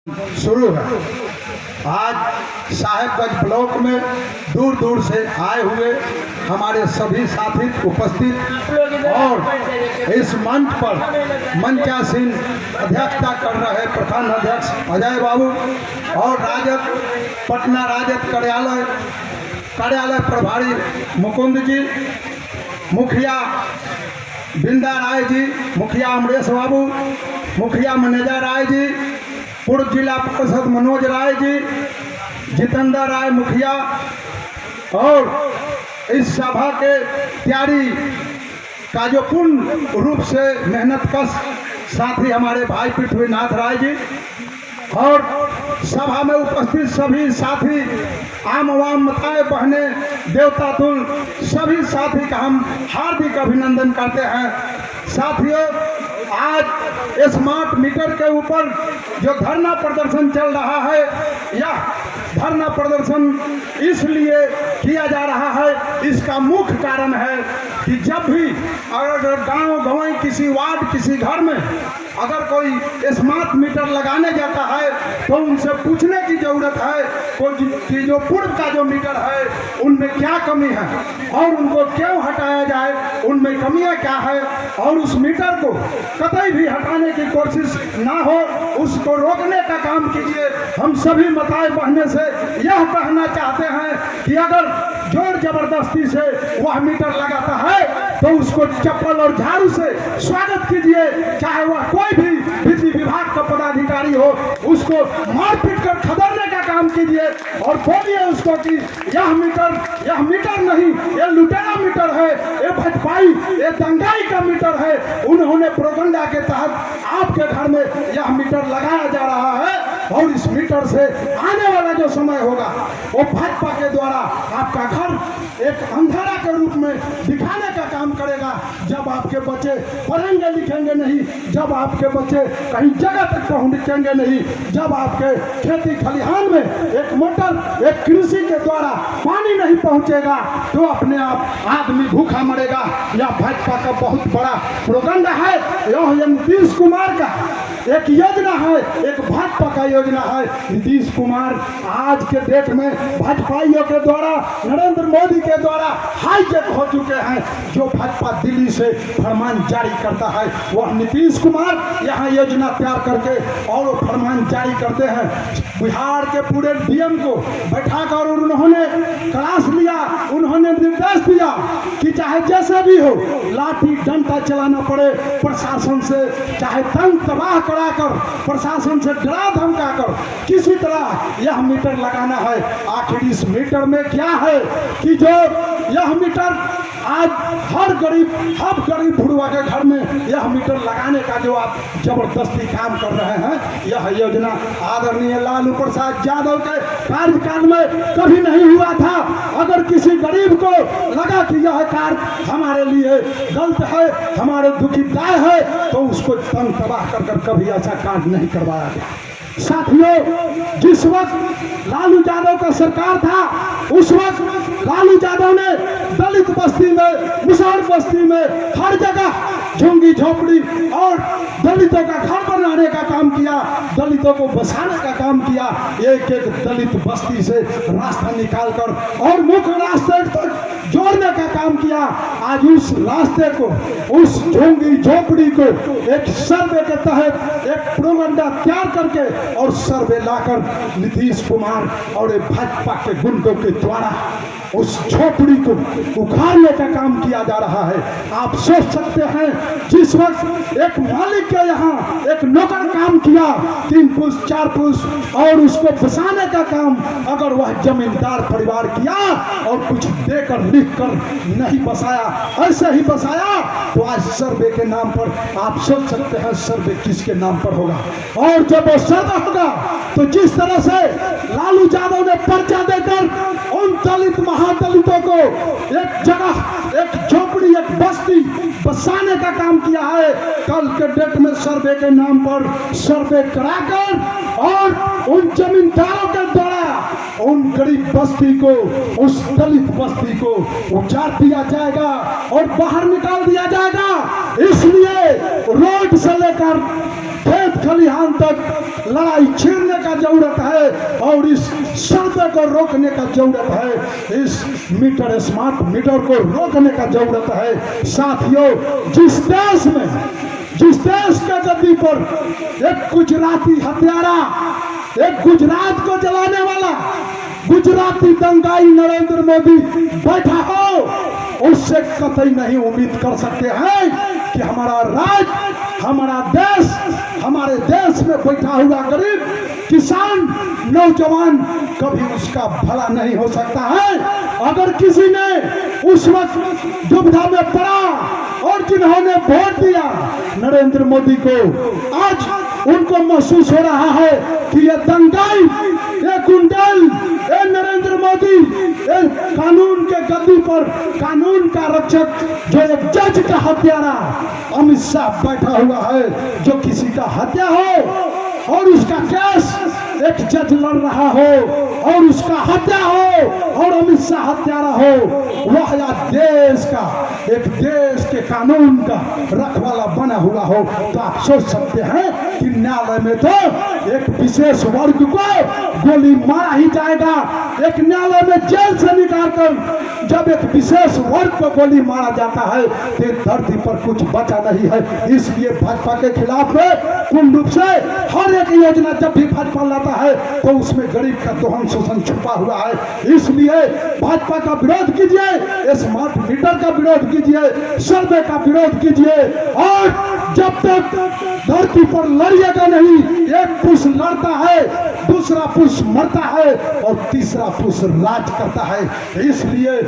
शुरू है। आज साहेबगंज ब्लॉक में दूर दूर से आए हुए हमारे सभी साथी उपस्थित और इस मंच पर मंचासीन अध्यक्षता कर रहे प्रधान अध्यक्ष अजय बाबू और राजद पटना राजद कार्यालय प्रभारी मुकुंद जी, मुखिया बिंदा राय जी, मुखिया अमरेश बाबू, मुखिया मैनेजर राय जी, पूर्व जिला परिषद मनोज राय जी, जितेंद्र राय मुखिया और इस सभा के तैयारी का जो पूर्ण रूप से मेहनत कश साथी हमारे भाई पृथ्वीनाथ राय जी और सभा में उपस्थित सभी साथी आम आवाम माताएं बहने देवता तुल सभी साथी का हम हार्दिक अभिनंदन करते हैं। साथियों, आज स्मार्ट मीटर के ऊपर जो धरना प्रदर्शन चल रहा है, यह धरना प्रदर्शन इसलिए किया जा रहा है, इसका मुख्य कारण है कि जब भी अगर गांव गंवाई किसी वार्ड किसी घर में अगर कोई स्मार्ट मीटर लगाने जाता है तो उनसे पूछने की जरूरत है कि जो पूर्व का जो मीटर है उनमें क्या कमी है और उनको क्यों हटाया जाए, उनमें कमियां क्या है और उस मीटर को कतई भी हटाने की कोशिश ना हो, उसको रोकने का काम कीजिए। हम सभी माताएं बहने से यह कहना चाहते हैं कि अगर जोर जबरदस्ती से वह मीटर लगाता है तो उसको चप्पल और झाड़ू से स्वागत कीजिए, चाहे वह कोई भी बिजली विभाग का पदाधिकारी हो, उसको मारपीट कर खदेड़ने का काम कीजिए और बोलिए उसको कि यह मीटर नहीं, ये लुटेरा मीटर है, ये भटपाई, ये दंगाई का मीटर है। उन्होंने प्रोपगंडा के तहत आपके घर में यह मीटर लगाया जा रहा है और इस मीटर से आने वाला जो समय होगा वो भाजपा के द्वारा आपका घर एक अंधेरा के रूप में दिखाने का काम करेगा। जब आपके बच्चे पढ़ेंगे लिखेंगे नहीं, जब आपके बच्चे कहीं जगह तक पहुंचेंगे नहीं, जब आपके खेती खलिहान में एक मोटर एक कृषि के द्वारा पानी नहीं पहुंचेगा तो अपने आप आदमी भूखा मरेगा। यह भाजपा का बहुत बड़ा प्रोपगंडा है। यह नीतीश कुमार का एक योजना है, एक भाजपा का योजना है। नीतीश कुमार आज के डेट में भाजपाइयों के द्वारा नरेंद्र मोदी के द्वारा हाईजैक हो चुके हैं। जो भाजपा दिल्ली से फरमान जारी करता है वह नीतीश कुमार यहाँ योजना तैयार करके और वो फरमान जारी करते हैं। बिहार के पूरे डीएम को बैठाकर उन्होंने क्लास लिया, उन्होंने निर्देश दिया कि चाहे जैसे भी हो लाठी डंडा चलाना पड़े प्रशासन से, चाहे तंग तबाह कराकर प्रशासन से डरा धमका कर किसी तरह यह मीटर लगाना है। आखिर इस मीटर में क्या है कि जो यह मीटर आज हर गरीब बुढ़वा के घर में यह मीटर लगाने का जो आप जबरदस्ती काम कर रहे हैं, यह योजना आदरणीय लालू प्रसाद यादव के कार्यकाल में कभी नहीं हुआ था। अगर किसी गरीब को लगा कि यह कार्य हमारे लिए गलत है, हमारे दुखीदाय है, तो उसको तंग तबाह कर कभी ऐसा कार्य नहीं करवाया गया। साथियों, जिस वक्त लालू यादव का सरकार था उस वक्त लालू यादव ने दलित बस्ती में, मुसहर बस्ती में हर जगह झुंगी झोपड़ी और दलितों का घर बनाने का काम किया, दलितों को बसाने का काम किया। एक एक दलित बस्ती से रास्ता निकालकर और मुख्य रास्ते तक जोड़ने का काम किया। आज उस रास्ते को, उस झुंगी झोपड़ी को एक सर्वे के तहत एक प्रोपगंडा तैयार करके और सर्वे लाकर नीतीश कुमार और भाजपा के गुंडों के द्वारा उस झोपड़ी को उखाड़ने का काम किया जा रहा है। आप सोच सकते हैं, जिस वक्त एक मालिक के यहाँ एक नौकर काम किया 3 पुरुष 4 पुरुष और उसको बसाने का काम अगर वह जमींदार परिवार किया और कुछ देकर लिख कर नहीं बसाया, ऐसे ही बसाया, तो आज सर्वे के नाम पर आप सोच सकते हैं सर्वे किसके नाम पर होगा। और जब वो सर्वे होगा तो जिस तरह से लालू यादव ने पर्चा देकर उन दलित महादलितों को एक जगह, एक झोपड़ी, एक बस्ती बसाने का काम किया है, कल के डेट में सर्वे के नाम पर सर्वे कराकर और उन जमींदारों के द्वारा उन गरीब बस्ती को, उस दलित बस्ती को उजाड़ दिया जाएगा और बाहर निकाल दिया जाएगा। इसलिए रोड से लेकर खेत खलिहान तक लड़ाई छेड़ने का जरूरत है और इस सर्वे को रोकने का जरूरत है। इस मीटर स्मार्ट मीटर को रोकने का जरूरत है। साथियों, जिस देश के गद्दी पर एक गुजराती हत्यारा, एक गुजरात को जलाने वाला गुजराती दंगाई नरेंद्र मोदी बैठा हो, उससे कतई नहीं उम्मीद कर सकते हैं कि हमारा राज्य, हमारा देश, हमारे देश में बैठा हुआ गरीब किसान नौजवान कभी उसका भला नहीं हो सकता है। अगर किसी ने उस वक्त दुविधा में पड़ा और जिन्होंने वोट दिया नरेंद्र मोदी को, आज उनको महसूस हो रहा है कि ये दंगाई, ये गुंडल, ये नरेंद्र मोदी, ये कानून के गद्दी पर कानून का रक्षक जो एक जज का हत्यारा अमित शाह बैठा हुआ है, जो किसी का हत्या हो और उसका केस एक जज लड़ रहा हो और उसका हत्या हो और अमित शाह हत्यारा हो, वह या देश का, एक देश के कानून का रखवाला बना हुआ हो, तो आप सोच सकते हैं कि न्यायालय में तो एक विशेष वर्ग को गोली मारा ही जाएगा। एक न्यायालय में जेल से निकालकर जब एक विशेष वर्ग को गोली मारा जाता है तो धरती पर कुछ बचा नहीं है। इसलिए भाजपा के खिलाफ में पूर्ण रूप से हर एक योजना जब भी भाजपा लाता है तो उसमें गरीब का दोहन शोषण छुपा हुआ है। इसलिए भाजपा का विरोध कीजिए, स्मार्ट मीटर का विरोध कीजिए, सर्वे का विरोध कीजिए, और जब तक धरती पर लड़िएगा नहीं, एक पुरुष लड़ता है, दूसरा पुरुष मरता है और तीसरा पुरुष राज करता है। इसलिए